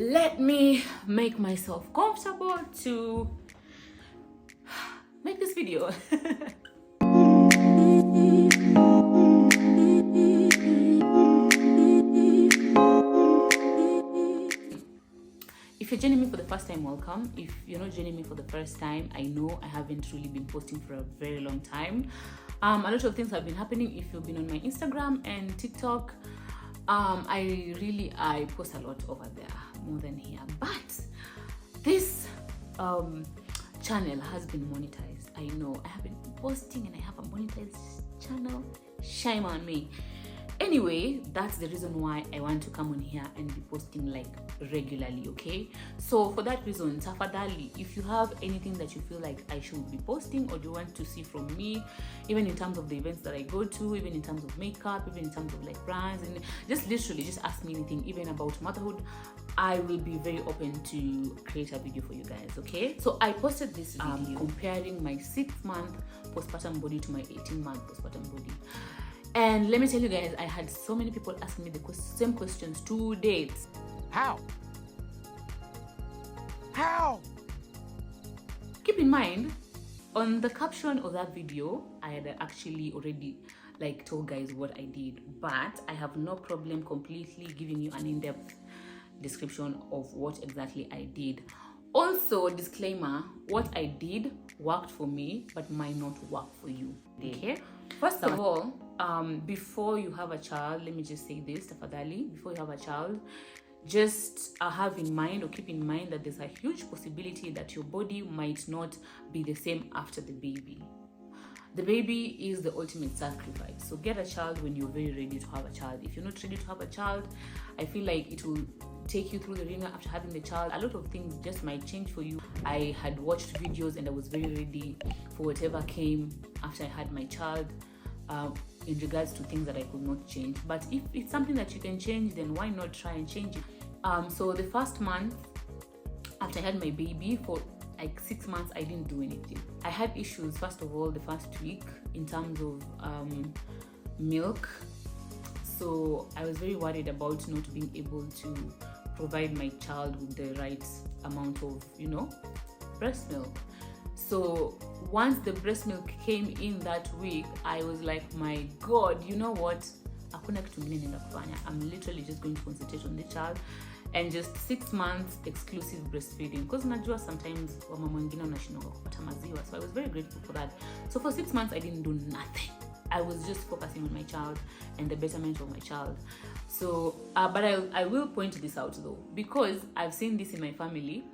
Let me make myself comfortable to make this video. If you're joining me for the first time, welcome. If you're not joining me for the first time, I know I haven't really been posting for a very long time. A lot of things have been happening. If you've been on my Instagram and TikTok, I post a lot over there, more than here. But this channel has been monetized. I know I have been posting and I have a monetized channel. Shame on me. Anyway, that's the reason why I want to come on here and be posting like regularly, okay? So for that reason, tafadhali, if you have anything that you feel like I should be posting or do you want to see from me, even in terms of the events that I go to, even in terms of makeup, even in terms of like brands, and just literally just ask me anything, even about motherhood, I will be very open to create a video for you guys, okay? So I posted this video comparing my 6-month postpartum body to my 18-month postpartum body. And let me tell you guys, I had so many people asking me the same questions 2 days. How? How? Keep in mind, on the caption of that video, I had actually already like told guys what I did, but I have no problem completely giving you an in-depth description of what exactly I did. Also, disclaimer, what I did worked for me, but might not work for you, okay? First of all, before you have a child, let me just say this, tafadhali, before you have a child, just have in mind or keep in mind that there's a huge possibility that your body might not be the same after the baby. The baby is the ultimate sacrifice. So get a child when you're very ready to have a child. If you're not ready to have a child, I feel like it will take you through the ringer after having the child. A lot of things just might change for you. I had watched videos and I was very ready for whatever came after I had my child, in regards to things that I could not change. But if it's something that you can change, then why not try and change it? So the first month after I had my baby, for like 6 months, I didn't do anything. I had issues, first of all, the first week in terms of milk. So I was very worried about not being able to provide my child with the right amount of, breast milk. So once the breast milk came in that week, I was like, my God, you know what? I'm literally just going to concentrate on the child and just 6 months exclusive breastfeeding. Because najua sometimes wamama wengine wanashindwa kupata maziwa. So I was very grateful for that. So for 6 months, I didn't do nothing. I was just focusing on my child and the betterment of my child. So, but I will point this out though, because I've seen this in my family.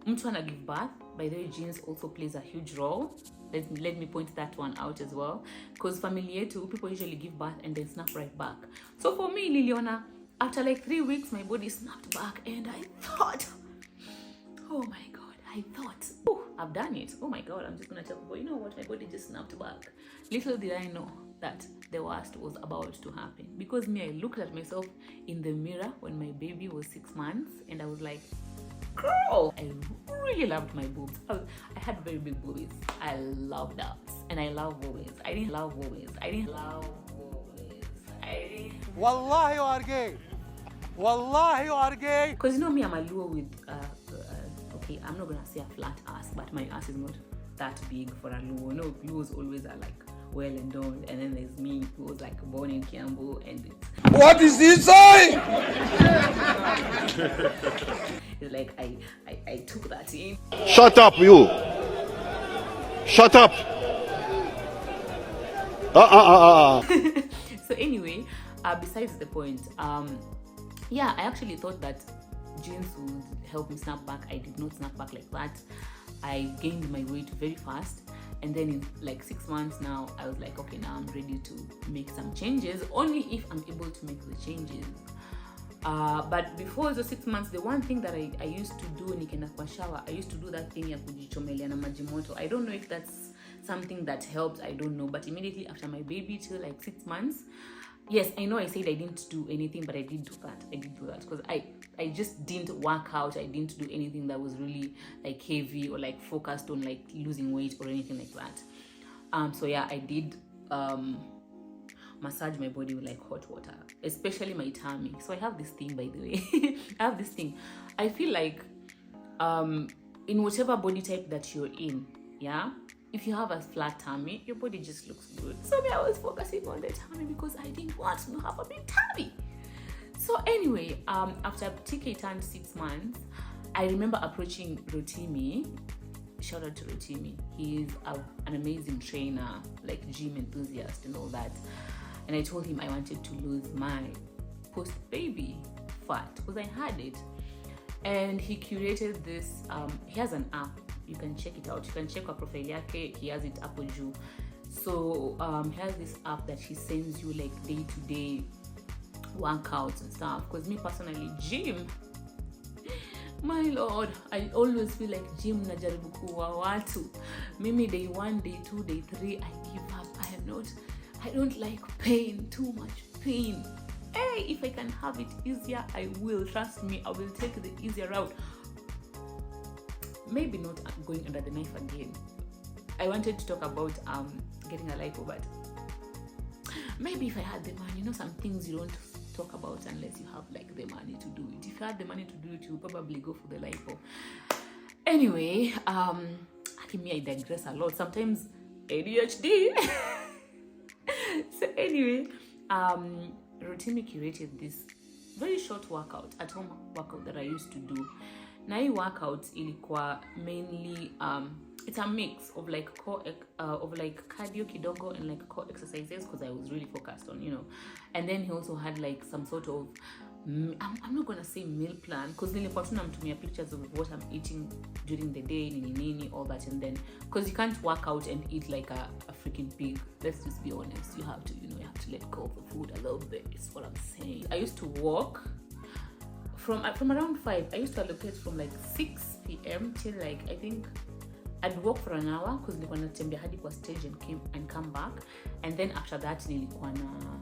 Mtu ana give birth. By the way, genes also plays a huge role. Let me point that one out as well. Because family yetu, people usually give birth and then snap right back. So for me, Liliana, after like 3 weeks, my body snapped back and I thought, oh my God, oh, I've done it. Oh my God, I'm just gonna tell people, you know what, my body just snapped back. Little did I know that the worst was about to happen. Because me, I looked at myself in the mirror when my baby was 6 months and I was like, girl, I really loved my boobs. I had very big boobies. I love that. And I love boobies. I didn't love boobies. Wallahi you are gay. Wallahi you are gay. Because you know me, I'm a Luo with, okay, I'm not going to say a flat ass, but my ass is not that big for a Luo. No, Luos always are like well endowed. And then there's me, who was like born in Kiambu. And it's... What is he saying? It's like I took that in. Shut up, you. Shut up. So anyway, besides the point, yeah, I actually thought that genes would help me snap back. I did not snap back like that. I gained my weight very fast. And then in like 6 months now, I was like, okay, now I'm ready to make some changes, only if I'm able to make the changes. But before the 6 months, the one thing that I used to do nikienda kwa shower, I used to do that thing ya kujichomelea na maji moto. I don't know if that's something that helped, I don't know. But immediately after my baby, till like 6 months, yes, I know I said I didn't do anything, but I did do that because I just didn't work out. I didn't do anything that was really like heavy or like focused on like losing weight or anything like that. So yeah, I did massage my body with like hot water, especially my tummy. So I have this thing, by the way. I have this thing. I feel like in whatever body type that you're in, yeah, if you have a flat tummy, your body just looks good. So I was focusing on the tummy because I didn't want to have a big tummy. So anyway, after TK turned 6 months, I remember approaching Rotimi. Shout out to Rotimi. He's an amazing trainer, like gym enthusiast and all that. And I told him I wanted to lose my post-baby fat because I had it. And he curated this, he has an app. You can check it out. You can check our profile yake. He has it Apple Ju. So he has this app that he sends you like day-to-day workouts and stuff. Because me personally, gym, my lord, I always feel like gym najaribu kuwa watu. Mimi day 1, day 2, day 3, I give up. I don't like pain, too much pain. Hey, if I can have it easier, I will. Trust me, I will take the easier route. Maybe not going under the knife again. I wanted to talk about getting a lipo, but maybe if I had the money, some things you don't talk about unless you have like the money to do it. If you had the money to do it, you would probably go for the lipo. Anyway, I digress a lot. Sometimes ADHD. So anyway, Rotimi curated this very short workout, at home workout that I used to do. Na hii workout ilikuwa mainly it's a mix of like cardio kidogo and like core exercises because I was really focused on, and then he also had like some sort of I'm not gonna say meal plan because nilikuwa tunamtumia pictures of what I'm eating during the day, nini, all that, and then because you can't work out and eat like a freaking pig. Let's just be honest. You have to, you have to let go of the food a little bit. Is what I'm saying. I used to walk from around 5. I used to allocate from like 6 p.m. till like I think I'd walk for an hour because nilikuwa natembea hadi kwa stage and come back, and then after that nilikuwa na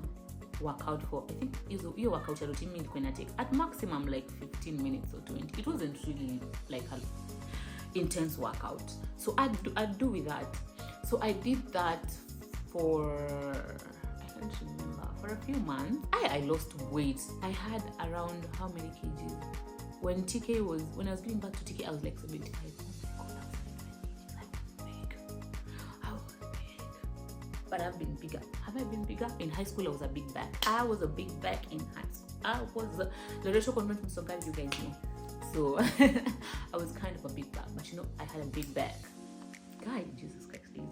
workout for, I think your workout ya routine ilikuwa ina take at maximum like 15 minutes or 20. It wasn't really like an intense workout, so I'd do with that. So I did that for, I can't remember, for a few months. I lost weight. I had around how many kgs? When I was going back to TK, I was like 75. Oh my god, I was big. But I've been bigger. Have I been bigger? In high school, I was a big back. I was a big back in high school. I was the ratio convention, so guys, you guys know. So I was kind of a big back, but I had a big back. God, Jesus Christ, lazy.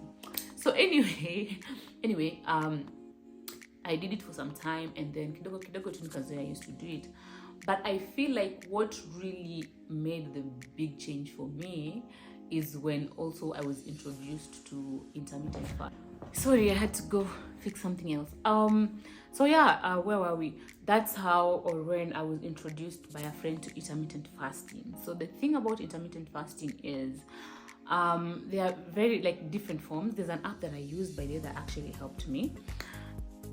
So anyway, I did it for some time, and then kidogo tunikazoea, I used to do it. But I feel like what really made the big change for me is when also I was introduced to intermittent fasting. Sorry, I had to go fix something else. So yeah, where were we? That's how or when I was introduced by a friend to intermittent fasting. So the thing about intermittent fasting is there are very like different forms. There's an app that I used by there that actually helped me.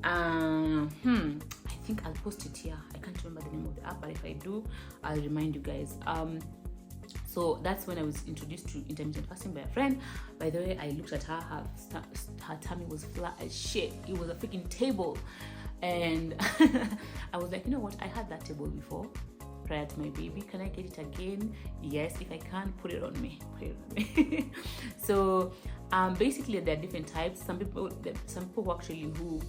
I think I'll post it here. I can't remember the name of the app, but if I do, I'll remind you guys. So that's when I was introduced to intermittent fasting by a friend. By the way, I looked at her, her tummy was flat as shit. It was a freaking table. And I was like, you know what? I had that table before, prior to my baby. Can I get it again? Yes, if I can, put it on me. So basically there are different types. Some people who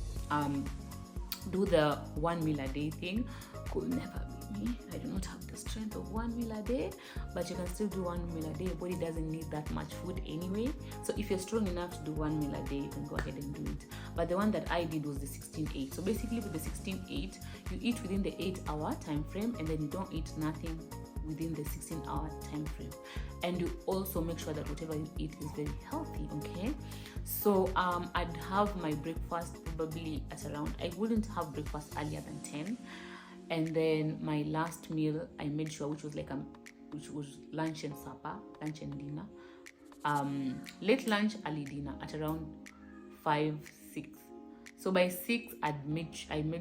do the 1 meal a day thing. Could never be me. I do not have the strength of 1 meal a day, but you can still do 1 meal a day. Your body doesn't need that much food anyway. So if you're strong enough to do 1 meal a day, you can go ahead and do it. But the one that I did was the 16-8. So basically with the 16-8, you eat within the 8-hour time frame, and then you don't eat nothing within the 16-hour time frame. And you also make sure that whatever you eat is very healthy, okay? So I'd have my breakfast probably at around, I wouldn't have breakfast earlier than 10. And then my last meal, I made sure, which was lunch and supper, lunch and dinner. Late lunch, early dinner at around 5, 6. So by 6, I made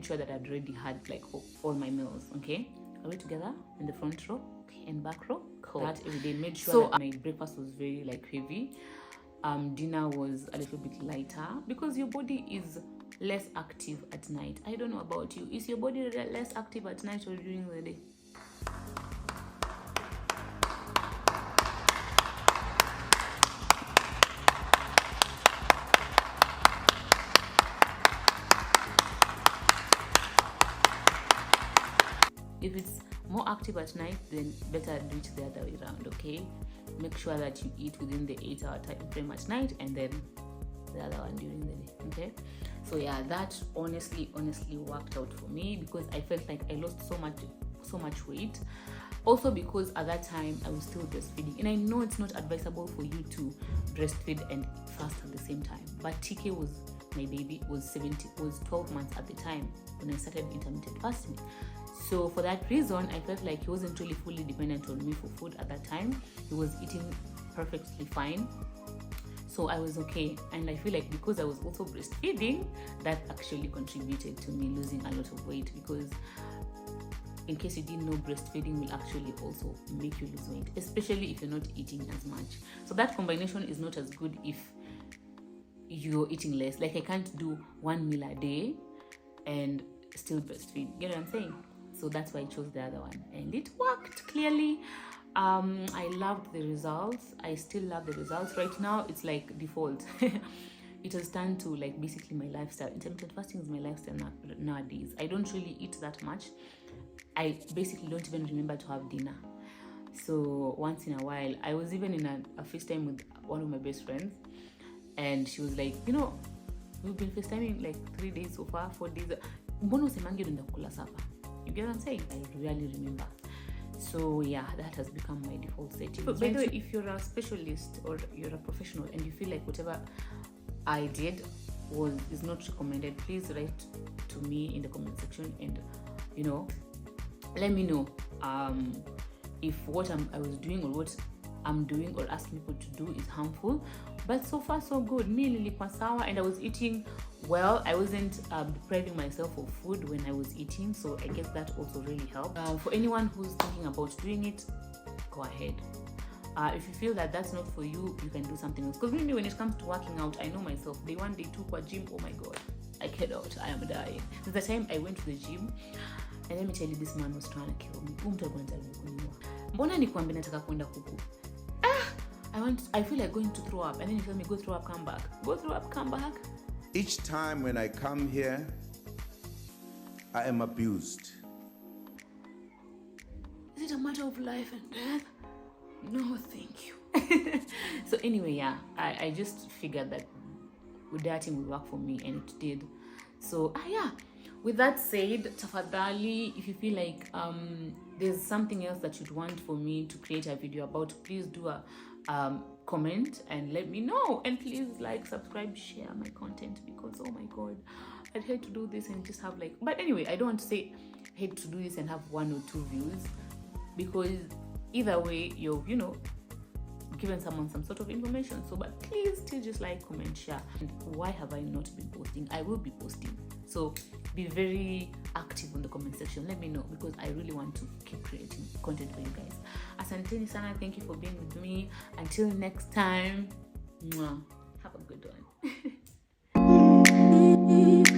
sure that I'd already had like all my meals, okay? Are we together in the front row? Okay, and back row? Cool. That every day, made sure that my breakfast was very like heavy. Dinner was a little bit lighter because your body is less active at night. I don't know about you. Is your body less active at night or during the day? If it's more active at night, then better do it the other way around, okay? Make sure that you eat within the 8-hour time frame at night and then the other one during the day, okay? So yeah, that honestly worked out for me because I felt like I lost so much weight. Also because at that time I was still breastfeeding, and I know it's not advisable for you to breastfeed and fast at the same time, but TK was my baby, was 12 months at the time when I started intermittent fasting. So for that reason, I felt like he wasn't really fully dependent on me for food at that time. He was eating perfectly fine. So I was okay. And I feel like because I was also breastfeeding, that actually contributed to me losing a lot of weight, because in case you didn't know, breastfeeding will actually also make you lose weight, especially if you're not eating as much. So that combination is not as good if you're eating less. Like I can't do 1 meal a day and still breastfeed. You know what I'm saying? So that's why I chose the other one, and it worked clearly. I loved the results. I still love the results. Right now it's like default. It has turned to like basically my lifestyle. Intermittent fasting is my lifestyle nowadays. I don't really eat that much. I basically don't even remember to have dinner. So once in a while, I was even in a FaceTime with one of my best friends, and she was like, you know, we've been FaceTiming like 3 days so far, 4 days. Mbona usemangi unaenda kukula supper? You get what I'm saying? I really remember. So yeah, that has become my default setting. But by the way, if you're a specialist or you're a professional and you feel like whatever I did is not recommended, please write to me in the comment section, and you know, let me know if what I was doing or what I'm doing or asking people to do is harmful. But so far so good. Me nilikuwa sawa, and I was eating well. I wasn't depriving myself of food when I was eating, so I guess that also really helped. For anyone who's thinking about doing it, go ahead. If you feel that that's not for you, you can do something else. Because really, when it comes to working out, I know myself. Day 1, day 2 kwa gym, oh my god, I cannot. I am dying. There's the time I went to the gym, and let me tell you, this man was trying to kill me. Mbona nikwambia nataka kwenda kuku? I feel like going to throw up, and then you tell me go throw up, come back. Go throw up, come back. Each time when I come here, I am abused. Is it a matter of life and death? No, thank you. So anyway, yeah, I just figured that dieting would work for me, and it did. So yeah. With that said, tafadhali, if you feel like there's something else that you'd want for me to create a video about, please do a comment and let me know. And please like, subscribe, share my content, because oh my god, I'd hate to do this and just have like, but anyway, I don't want to say hate to do this and have 1 or 2 views, because either way you're, you know, given someone some sort of information. So but please still just like, comment, share. And why have I not been posting? I will be posting, so be very active on the comment section. Let me know, because I really want to keep creating content for you guys. Asanteni sana, thank you for being with me. Until next time, have a good one.